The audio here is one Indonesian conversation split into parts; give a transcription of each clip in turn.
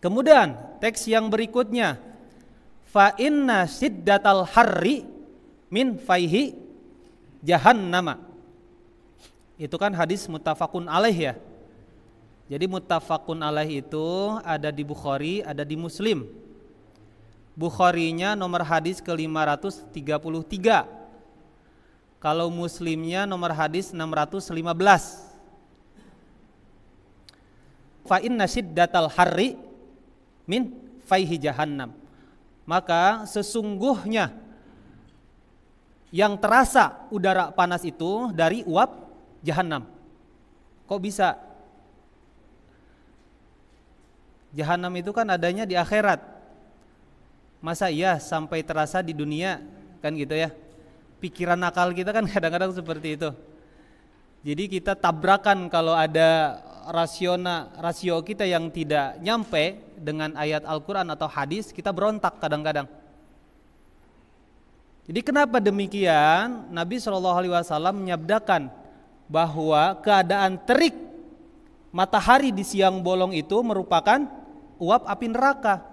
Kemudian teks yang berikutnya, fa inna siddatal harri min faihi jahannama. Itu kan hadis muttafaqun alaih ya. Jadi muttafaqun alaih itu ada di Bukhari, ada di Muslim. Bukharinya nomor hadis ke-533. Kalau Muslimnya nomor hadis 615. Fa inna siddatal harri min faihi jahannam. Maka sesungguhnya yang terasa udara panas itu dari uap Jahannam. Kok bisa? Jahannam itu kan adanya di akhirat. Masa iya sampai terasa di dunia? Kan gitu ya. Pikiran nakal kita kan kadang-kadang seperti itu. Jadi kita tabrakan kalau ada rasio kita yang tidak nyampe dengan ayat Al-Quran atau hadis, kita berontak kadang-kadang. Jadi kenapa demikian? Nabi SAW menyabdakan bahwa keadaan terik matahari di siang bolong itu merupakan uap api neraka.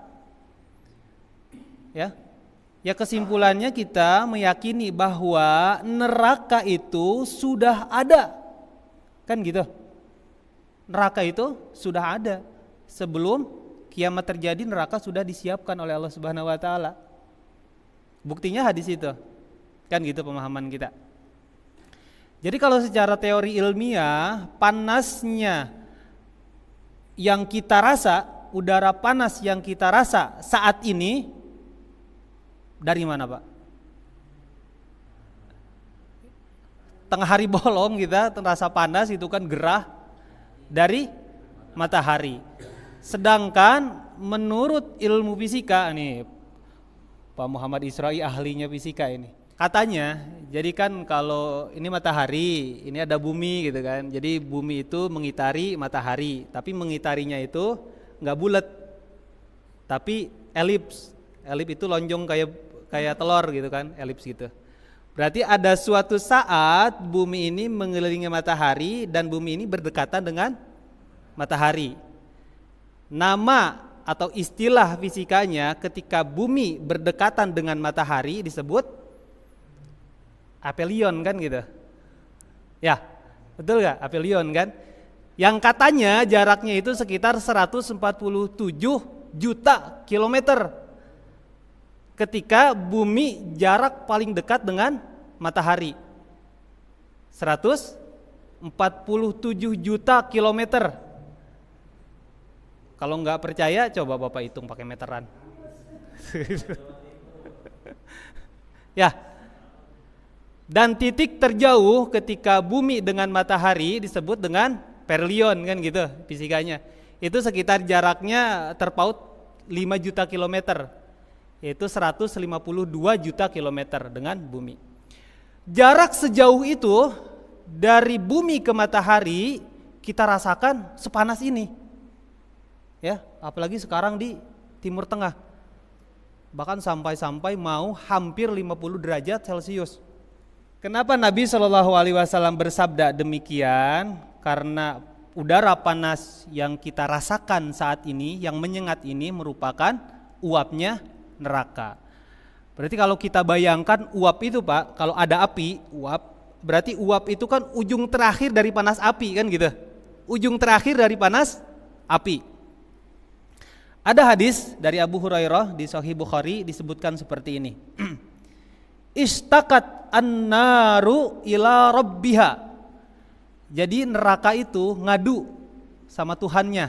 Ya kesimpulannya kita meyakini bahwa neraka itu sudah ada. Kan gitu. Neraka itu sudah ada. Sebelum kiamat terjadi, neraka sudah disiapkan oleh Allah Subhanahu wa taala. Buktinya hadis itu. Kan gitu pemahaman kita. Jadi kalau secara teori ilmiah, panasnya yang kita rasa, udara panas yang kita rasa saat ini dari mana, Pak? Tengah hari bolong kita terasa panas, itu kan gerah dari matahari. Sedangkan menurut ilmu fisika nih, Pak Muhammad Isra'i ahlinya fisika ini, katanya, jadi kan kalau ini matahari, ini ada bumi gitu kan. Jadi bumi itu mengitari matahari, tapi mengitarinya itu nggak bulat, tapi elips. Elips itu lonjong kayak telur gitu kan, elips gitu. Berarti ada suatu saat bumi ini mengelilingi matahari dan bumi ini berdekatan dengan matahari. Nama atau istilah fisikanya ketika bumi berdekatan dengan matahari disebut apelion kan gitu. Ya, betul gak? Apelion kan? Yang katanya jaraknya itu sekitar 147 juta kilometer. Ketika bumi jarak paling dekat dengan matahari. 147 juta kilometer. Kalau nggak percaya coba Bapak hitung pakai meteran. Ya. Dan titik terjauh ketika bumi dengan matahari disebut dengan perihelion kan gitu fisikanya. Itu sekitar jaraknya terpaut 5 juta kilometer. Yaitu 152 juta kilometer dengan bumi. Jarak sejauh itu dari bumi ke matahari kita rasakan sepanas ini. Ya, apalagi sekarang di Timur Tengah. Bahkan sampai mau hampir 50 derajat Celcius. Kenapa Nabi SAW bersabda demikian? Karena udara panas yang kita rasakan saat ini, yang menyengat ini merupakan uapnya neraka. Berarti kalau kita bayangkan uap itu Pak, kalau ada api, uap, berarti uap itu kan ujung terakhir dari panas api kan gitu. Ujung terakhir dari panas api. Ada hadis dari Abu Hurairah di Sahih Bukhari disebutkan seperti ini. Istaqat an-naru ila rabbiha. Jadi neraka itu ngadu sama Tuhannya.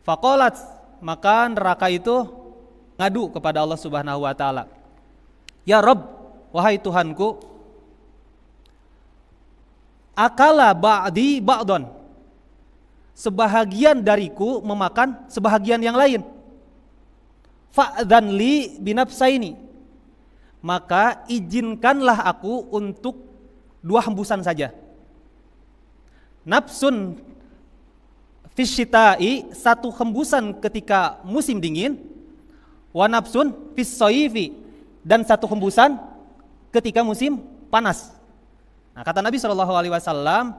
Faqalat, maka neraka itu ngadu kepada Allah Subhanahu wa taala. Ya Rabb, wahai Tuhanku, akala ba'di ba'don. Sebahagian dariku memakan sebahagian yang lain. Fa'dzan li binafsaini. Maka izinkanlah aku untuk 2 hembusan saja. Nafsun fisyita'i, 1 hembusan ketika musim dingin. Wa nafsun fis-shayfi, dan 1 hembusan ketika musim panas. Nah, kata Nabi SAW,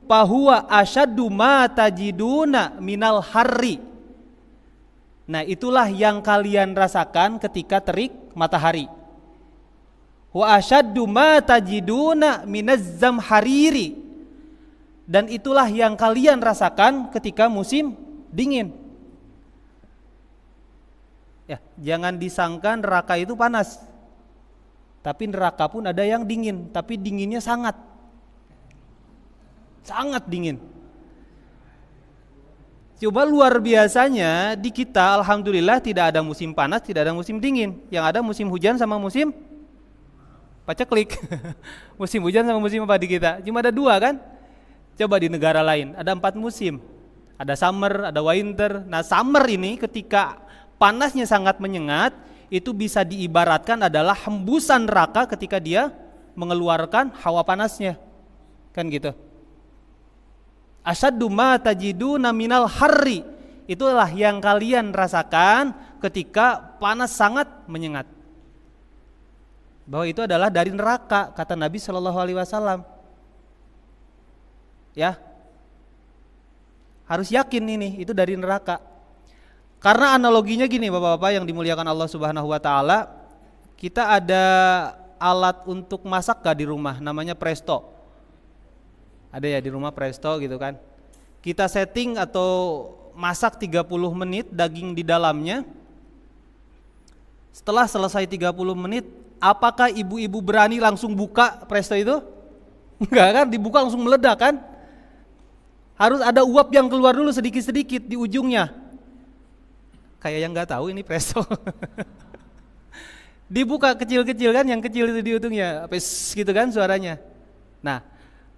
fahuwa asyaddu ma tajiduna minal harri. Nah, itulah yang kalian rasakan ketika terik matahari. Wa asyaddu ma tajiduna minaz zamhariri. Dan itulah yang kalian rasakan ketika musim dingin. Ya, jangan disangka neraka itu panas. Tapi neraka pun ada yang dingin, tapi dinginnya sangat dingin. Coba luar biasanya di kita, alhamdulillah tidak ada musim panas, tidak ada musim dingin. Yang ada musim hujan sama musim paceklik. Musim hujan sama musim apa di kita? Cuma ada 2 kan? Coba di negara lain ada 4 musim. Ada summer, ada winter. Nah, summer ini ketika panasnya sangat menyengat, itu bisa diibaratkan adalah hembusan neraka ketika dia mengeluarkan hawa panasnya. Kan gitu. Asyaddu ma tajiduna minal harri. Itulah yang kalian rasakan ketika panas sangat menyengat. Bahwa itu adalah dari neraka, kata Nabi Shallallahu Alaihi Wasallam. Ya, harus yakin ini itu dari neraka. Karena analoginya gini, bapak-bapak yang dimuliakan Allah Subhanahu Wa Taala, kita ada alat untuk masak gak di rumah, namanya presto. Ada ya di rumah presto gitu kan. Kita setting atau masak 30 menit daging di dalamnya. Setelah selesai 30 menit, apakah ibu-ibu berani langsung buka presto itu? Enggak kan, dibuka langsung meledak kan? Harus ada uap yang keluar dulu sedikit-sedikit di ujungnya. Kayak yang nggak tahu ini presto. Dibuka kecil-kecil kan, yang kecil itu di ujungnya, gitu kan suaranya. Nah,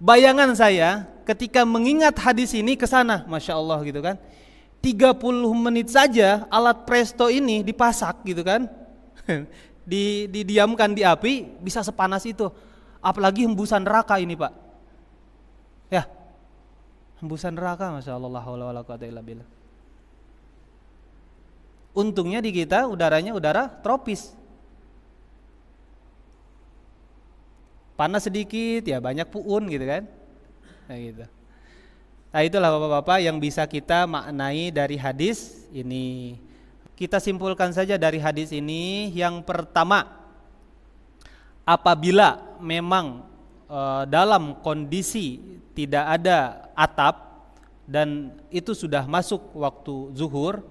bayangan saya ketika mengingat hadis ini ke sana, Masya Allah gitu kan. 30 menit saja alat presto ini dipasak gitu kan. Didiamkan di api bisa sepanas itu. Apalagi hembusan neraka ini, Pak. Ya. Hembusan neraka, Masya Allah, la quwwata illa billah. Untungnya di kita udaranya udara tropis. Panas sedikit ya banyak puun gitu kan. Nah gitu. Nah itulah bapak-bapak yang bisa kita maknai dari hadis ini. Kita simpulkan saja dari hadis ini. Yang pertama, apabila memang dalam kondisi tidak ada atap dan itu sudah masuk waktu zuhur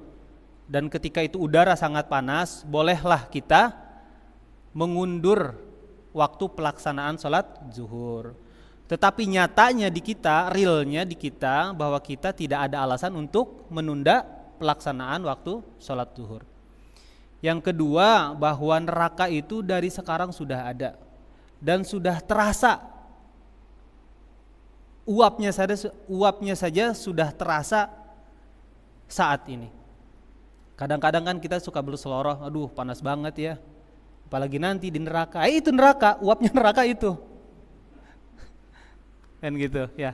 dan ketika itu udara sangat panas, bolehlah kita mengundur waktu pelaksanaan sholat zuhur. Tetapi nyatanya di kita, realnya di kita, bahwa kita tidak ada alasan untuk menunda pelaksanaan waktu sholat zuhur. Yang kedua, bahwa neraka itu dari sekarang sudah ada dan sudah terasa. Uapnya saja sudah terasa saat ini. Kadang-kadang kan kita suka berseloroh, aduh panas banget ya. Apalagi nanti di neraka. Itu neraka, uapnya neraka itu. Kan gitu ya.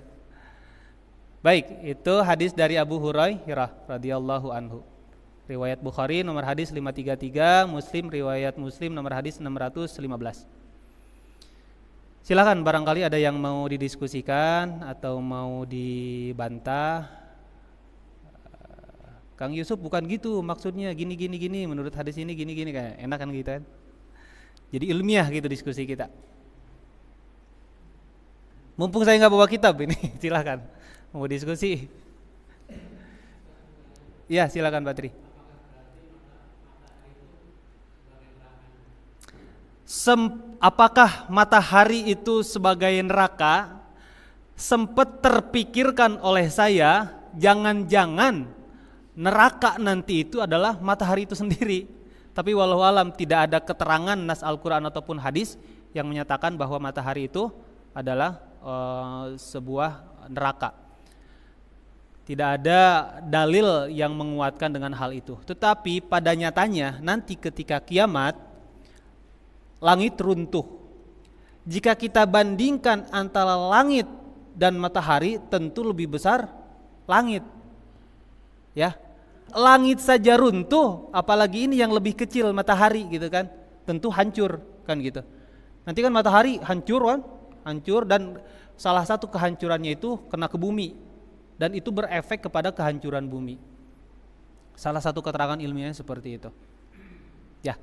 Baik, itu hadis dari Abu Hurairah radhiyallahu anhu. Riwayat Bukhari nomor hadis 533, Muslim riwayat Muslim nomor hadis 615. Silakan barangkali ada yang mau didiskusikan atau mau dibantah. Kang Yusuf bukan gitu maksudnya, gini menurut hadis ini gini kayak enak kan gitu kan. Jadi ilmiah gitu diskusi kita. Mumpung saya nggak bawa kitab ini, silakan mau diskusi. Ya silakan Patri. Apakah matahari itu sebagai neraka? Sempat terpikirkan oleh saya, jangan-jangan neraka nanti itu adalah matahari itu sendiri. Tapi walau alam tidak ada keterangan nas Al-Quran ataupun hadis yang menyatakan bahwa matahari itu adalah sebuah neraka. Tidak ada dalil yang menguatkan dengan hal itu. Tetapi pada nyatanya nanti ketika kiamat langit runtuh. Jika kita bandingkan antara langit dan matahari, tentu lebih besar langit. Ya. Langit saja runtuh, apalagi ini yang lebih kecil matahari gitu kan. Tentu hancur kan gitu. Nanti kan matahari hancur kan? Hancur dan salah satu kehancurannya itu kena ke bumi dan itu berefek kepada kehancuran bumi. Salah satu keterangan ilmiahnya seperti itu. Ya.